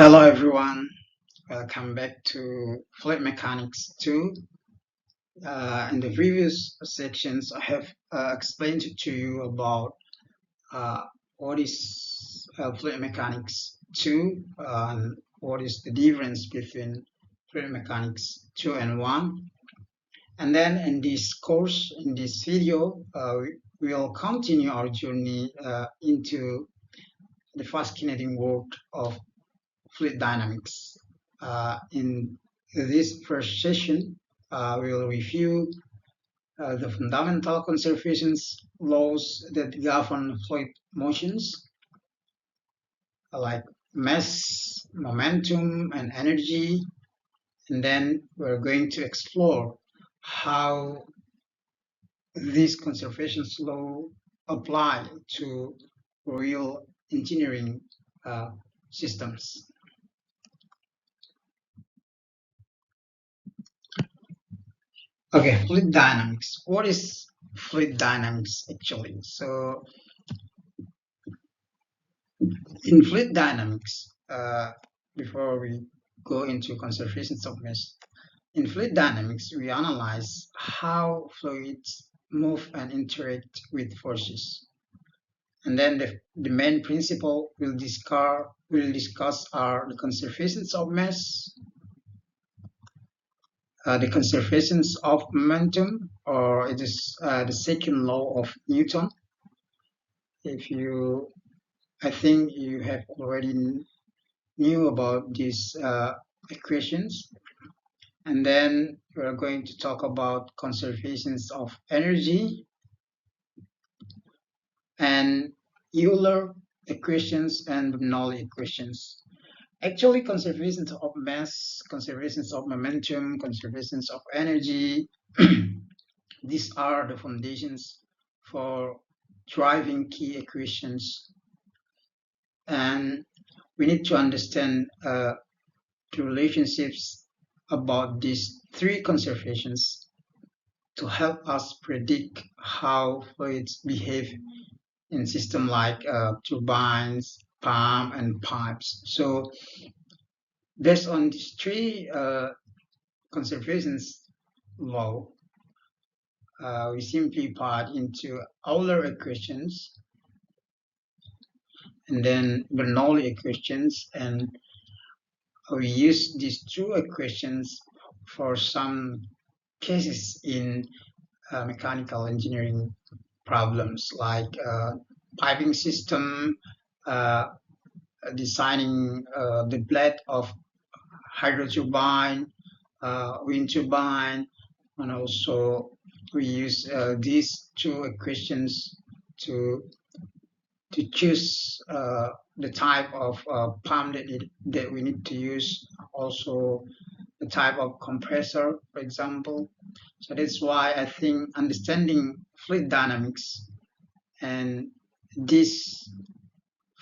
Hello everyone, welcome back to Fluid Mechanics 2. In the previous sections, I have explained to you about uh, what is Fluid Mechanics 2 and what is the difference between Fluid Mechanics 2 and 1. And then in this course, in this video, we will continue our journey into the fast kinetic world of fluid dynamics. In this first session, we will review the fundamental conservation laws that govern fluid motions, like mass, momentum, and energy. And then we're going to explore how these conservation laws apply to real engineering systems. Okay, fluid dynamics. What is fluid dynamics actually? So in fluid dynamics, before we go into conservation of mass, in fluid dynamics, we analyze how fluids move and interact with forces. And then the main principle we'll discuss are the conservations of mass, the conservations of momentum, or it is the second law of Newton. I think you have already knew about these equations. And then we're going to talk about conservations of energy and Euler equations and Bernoulli equations. Actually, conservations of mass, conservations of momentum, conservations of energy, these are the foundations for driving key equations. And we need to understand the relationships about these three conservations to help us predict how fluids behave in systems like turbines, pump, and pipes. So based on these three conservations law, we simplify into Euler equations and then Bernoulli equations, and we use these two equations for some cases in mechanical engineering problems like piping system, designing the blade of hydro turbine, wind turbine, and also we use these two equations to choose the type of pump that we need to use, also the type of compressor, for example. So that's why I think understanding fluid dynamics and these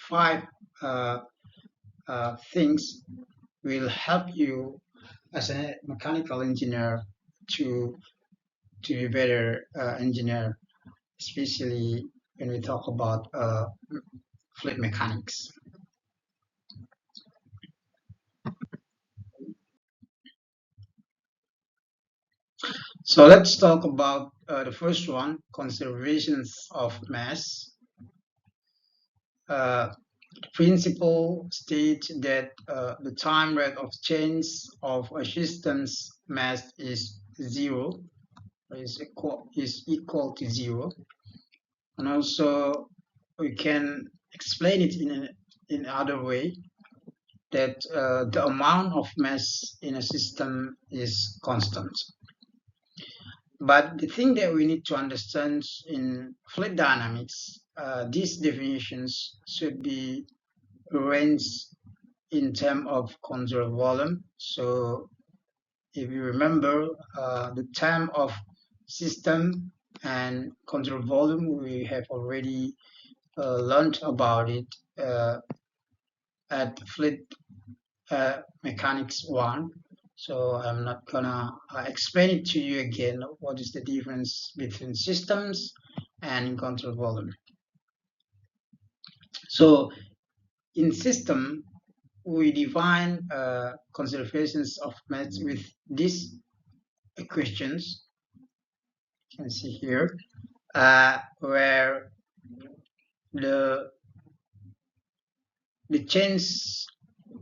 five things will help you as a mechanical engineer to be a better engineer, especially when we talk about fluid mechanics. So let's talk about the first one, conservations of mass. The principle states that the time rate of change of a system's mass is zero, is equal to zero. And also we can explain it in other way, that the amount of mass in a system is constant. But the thing that we need to understand in fluid dynamics, these definitions should be arranged in terms of control volume. So if you remember the term of system and control volume, we have already learned about it at fluid mechanics 1. So I'm not gonna explain it to you again, what is the difference between systems and control volume. So in system, we define conservations of mass with these equations. You can see here where the change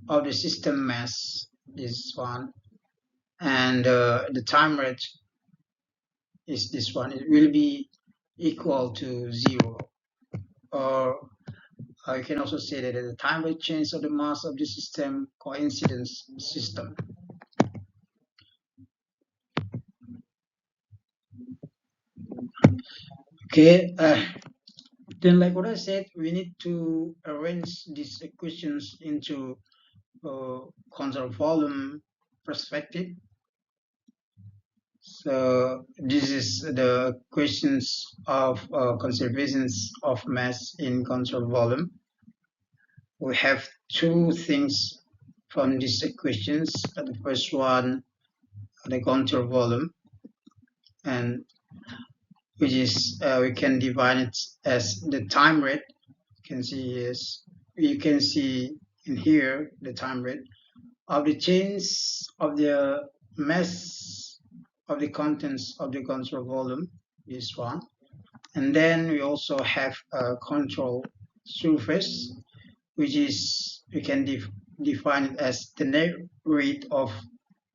of the system mass is 1, and the time rate is this one. It will be equal to 0, or you can also say that the time rate change of the mass of the system coincidence system. Okay, then like what I said, we need to arrange these equations into conserved volume perspective. So this is the questions of conservations of mass in conserved volume. We have two things from these equations. The first one, the conserved volume, and which is we can divide it as the time rate. You can see in here the time rate of the change of the mass of the contents of the control volume, this one. And then we also have a control surface, which is, we can define it as the net rate of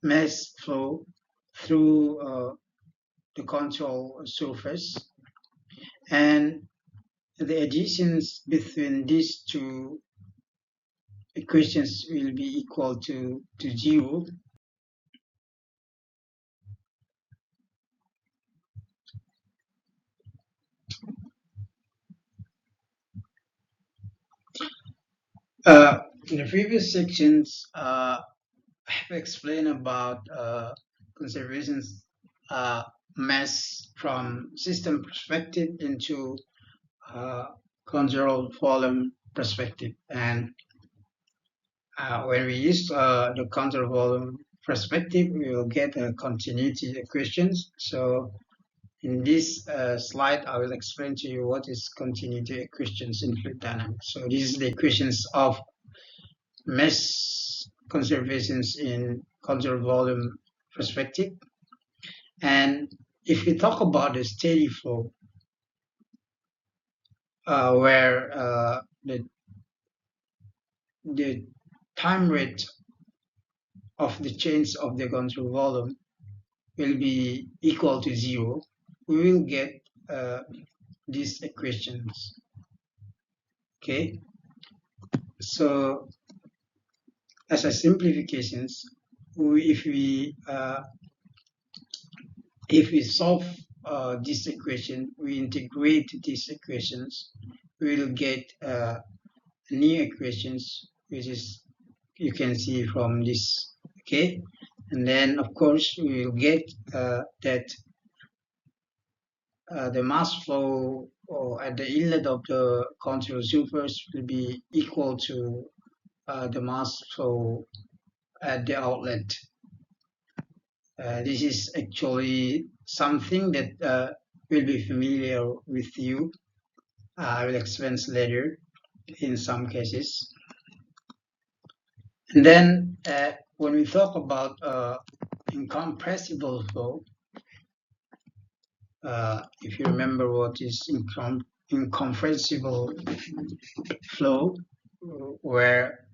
mass flow through the control surface. And the additions between these two equations will be equal to 0. In the previous sections, I have explained about conservations mass from system perspective into control volume perspective. And when we use the control volume perspective, we will get a continuity equations. So in this slide, I will explain to you what is continuity equations in fluid dynamics. So this is the equations of mass conservations in conserved volume perspective. And if we talk about the steady flow, where the time rate of the change of the control volume will be equal to 0, we will get these equations. Okay, so as a simplifications, if we solve this equation, we integrate these equations, we will get new equations, which is, you can see from this. Okay, and then of course we will get that the mass flow or at the inlet of the control surface will be equal to the mass flow at the outlet. This is actually something that will be familiar with you. I will explain later in some cases. And then when we talk about incompressible flow, if you remember what is incompressible flow, where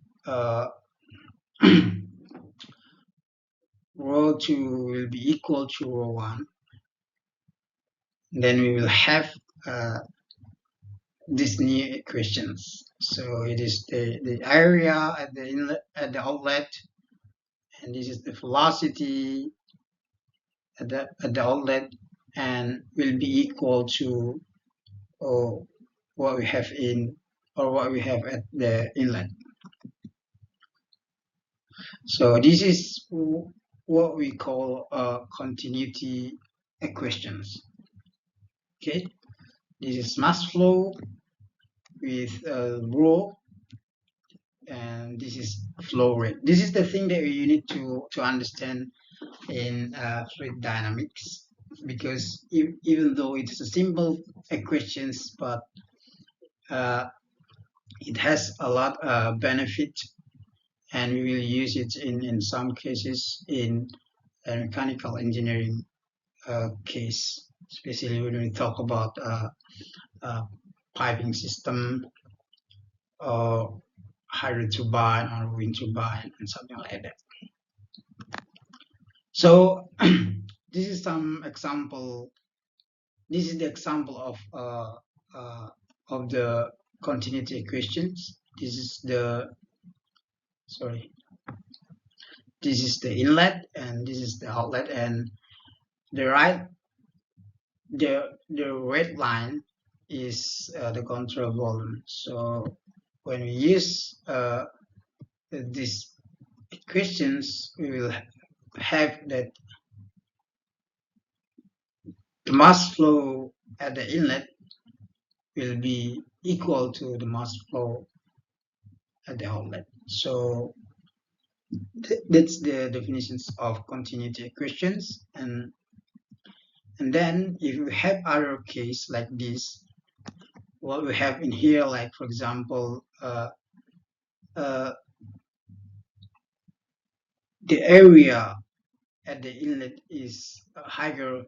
ρ2 will be equal to ρ1, then we will have these new equations. So it is the area at the inlet, at the outlet, and this is the velocity at the outlet, and will be equal to what we have at the inlet. So this is what we call continuity equations. Okay, this is mass flow with rho, and this is flow rate. This is the thing that you need to understand in fluid dynamics, because even though it's a simple equations, but it has a lot of benefit, and we will use it in some cases in a mechanical engineering case, especially when we talk about piping system or hydro turbine or wind turbine and something like that. So this is some example. This is the example of the continuity equations. This is the This is the inlet and this is the outlet, and the red line is the control volume. So when we use these equations, we will have that the mass flow at the inlet will be equal to the mass flow at the outlet. So that's the definitions of continuity equations. And then if we have other case like this, what we have in here, like for example, the area at the inlet is higher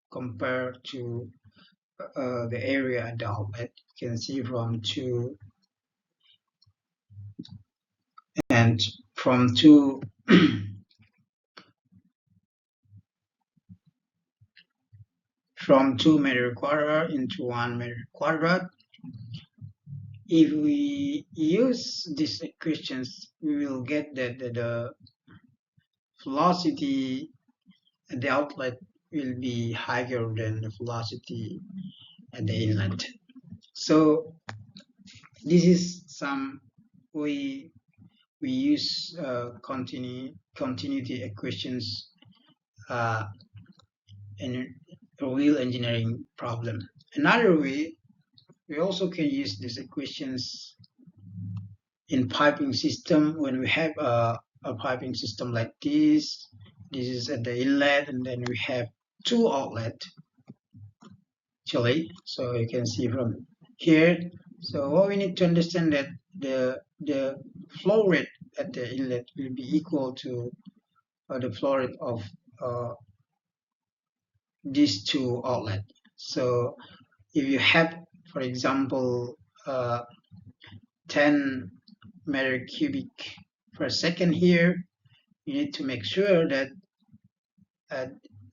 compared to the area at the outlet. You can see from 2 and from 2 from 2 meter quadrat into 1 meter quadrat. If we use these equations, we will get that the velocity at the outlet will be higher than the velocity at the inlet. So this is some way we use continuity equations in a real engineering problem. Another way, we also can use these equations in piping system. When we have a piping system like this is at the inlet, and then we have 2 outlets actually. So you can see from here. So what we need to understand that the flow rate at the inlet will be equal to the flow rate of these 2 outlets. So if you have, for example, 10 meter cubic per second here, you need to make sure that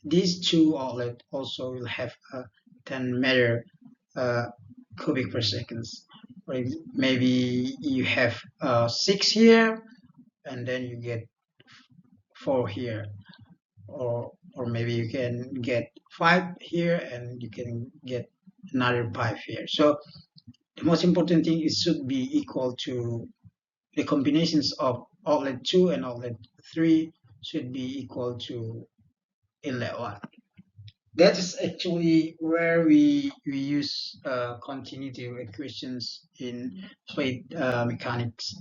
these 2 outlets also will have 10 meter cubic per seconds. Maybe you have 6 here, and then you get 4 here, or maybe you can get 5 here, and you can get another 5 here. So the most important thing is should be equal to the combinations of outlet 2 and outlet 3 should be equal to inlet 1. That is actually where we use continuity equations in fluid mechanics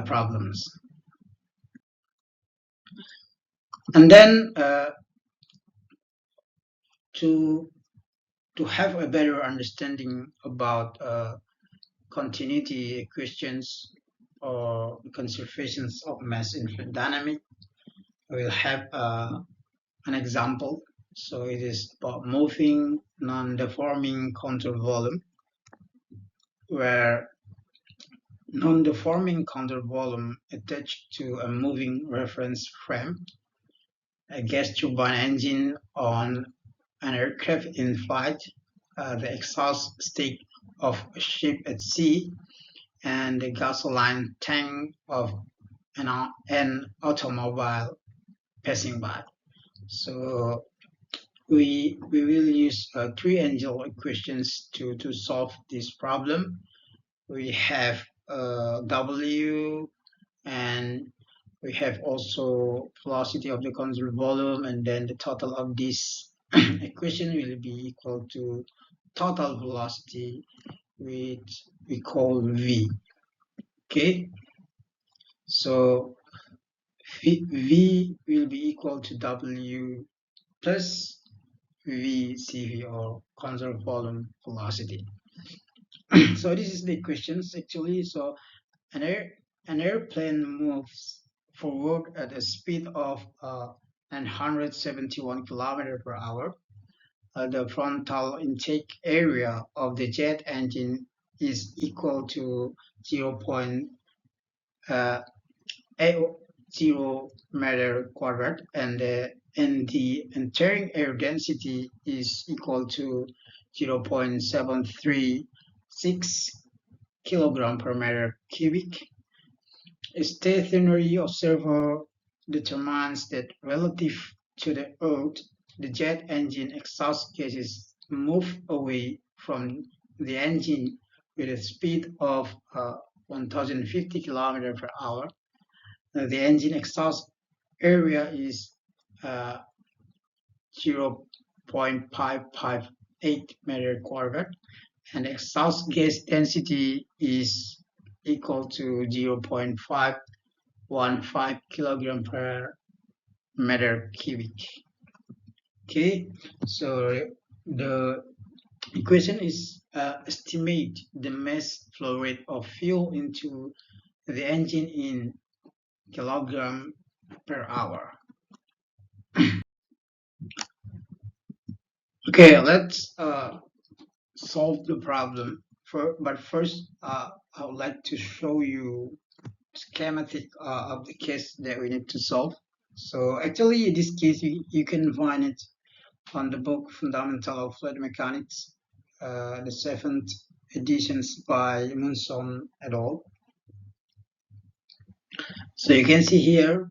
problems. And then to have a better understanding about continuity equations or conservations of mass in fluid dynamics, we'll have an example. So it is about moving non-deforming contour volume, where non-deforming contour volume attached to a moving reference frame, a gas turbine engine on an aircraft in flight, the exhaust stick of a ship at sea, and the gasoline tank of an automobile passing by. So we will use 3 angle equations to solve this problem. We have W, and we have also velocity of the conserved volume, and then the total of this equation will be equal to total velocity, which we call V. Okay, so V will be equal to W plus VCV, or conserved volume velocity. So this is the equations actually. So an An airplane moves forward at a speed of 971 km per hour. The frontal intake area of the jet engine is equal to 0.80 meter quadrat, and the entering air density is equal to 0.736 kilogram per meter cubic. A stationary observer determines that relative to the Earth, the jet engine exhaust gases move away from the engine with a speed of 1050 km per hour. The engine exhaust area is uh, 0.558 meter quadrat, and exhaust gas density is equal to 0.515 kilogram per meter cubic. Okay, so the equation is estimate the mass flow rate of fuel into the engine in kilogram per hour. Okay, let's solve the problem. But first, I would like to show you schematic of the case that we need to solve. So actually, in this case, you can find it on the book Fundamental of Fluid Mechanics, the 7th editions by Munson et al. So you can see here,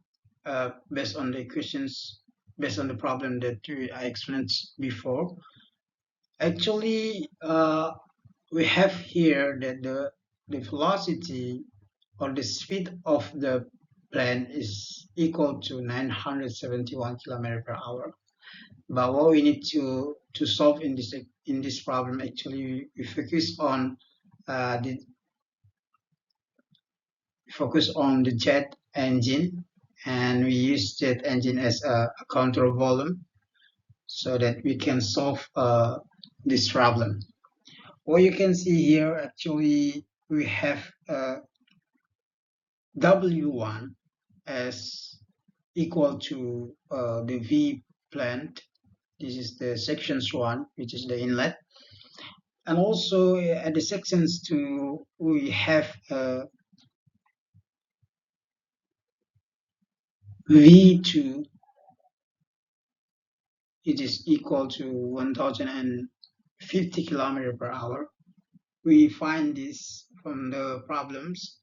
based on the equations, based on the problem that I explained before, actually, we have here that the velocity or the speed of the plane is equal to 971 kilometers per hour. But what we need to solve in this problem, actually, we focus on the jet engine, and we use jet engine as a control volume so that we can solve this problem. What you can see here, actually, we have W1 as equal to the V plant. This is the sections 1, which is the inlet. And also at the sections 2, we have V2. It is equal to 1050 kilometers per hour. We find this from the problems,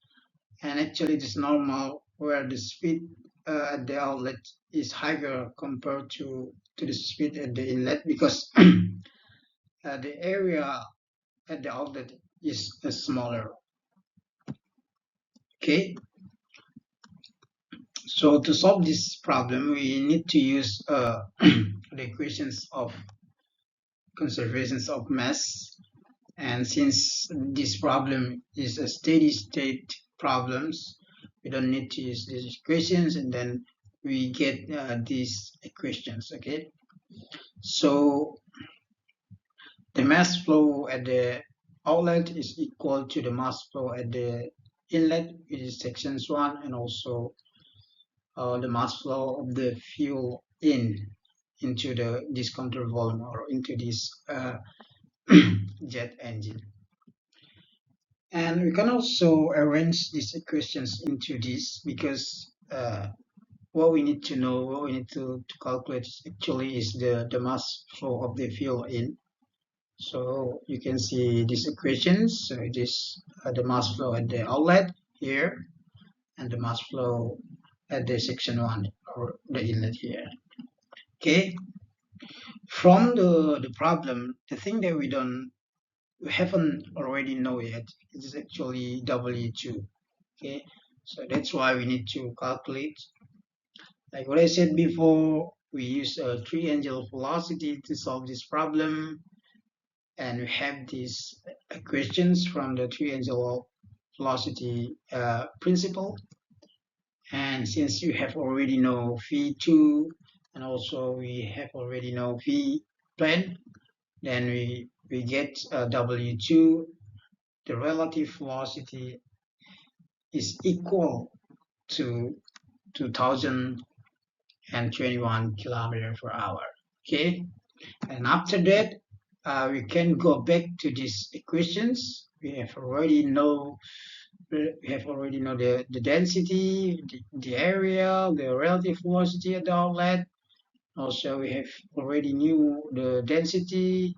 and actually it is normal where the speed at the outlet is higher compared to the speed at the inlet, because the area at the outlet is smaller. Okay, so to solve this problem, we need to use the equations of conservations of mass. And since this problem is a steady state problems, we don't need to use these equations, and then we get these equations. Okay, so the mass flow at the outlet is equal to the mass flow at the inlet, which is sections 1, and also the mass flow of the fuel into this control volume, or into this jet engine. And we can also arrange these equations into this, because what we need to know, what we need to calculate actually is the mass flow of the fuel in. So you can see these equations. So it is the mass flow at the outlet here, and the mass flow at the section 1, or the inlet here. Okay. From the problem, the thing that we haven't already know yet is actually W2. Okay, so that's why we need to calculate. Like what I said before, we use a three-angle velocity to solve this problem, and we have these equations from the three-angle velocity principle. And since you have already know V2, and also we have already know V plane, then we get W2, the relative velocity is equal to 2021 kilometers per hour. Okay, and after that, we can go back to these equations. We have already know the density, the area, the relative velocity at the outlet. Also, we have already knew the density,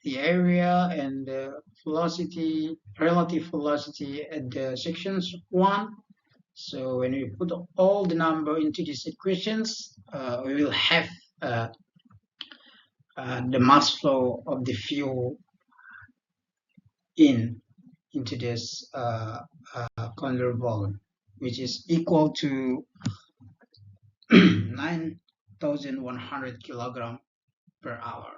the area, and the velocity, relative velocity at the sections one. So when we put all the number into these equations, we will have the mass flow of the fuel into this conveyor volume, which is equal to 9,100 kilogram per hour.